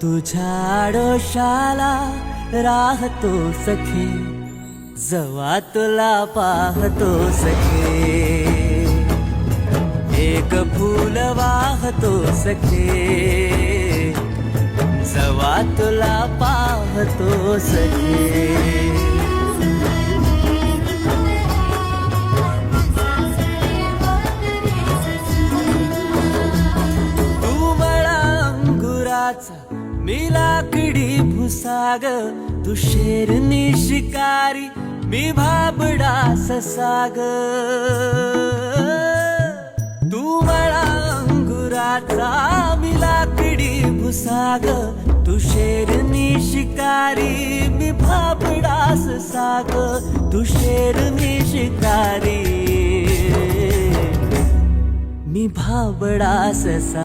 तुझ्या आडोशाला राहतो सखे, जवा तुला पाहतो सखे. एक फूल वाहतो सखे, जवा तुला पाहतो सखे. मी लाकडी भुसाग, तू शेरनी शिकारी, मी भाबडा ससाग. तू मला अंगुराचा, मी लाकडी भुसाग, तू शेरनी शिकारी, मी भाबडा ससाग. तू शेरनी शिकारी, मी भाबडा ससा.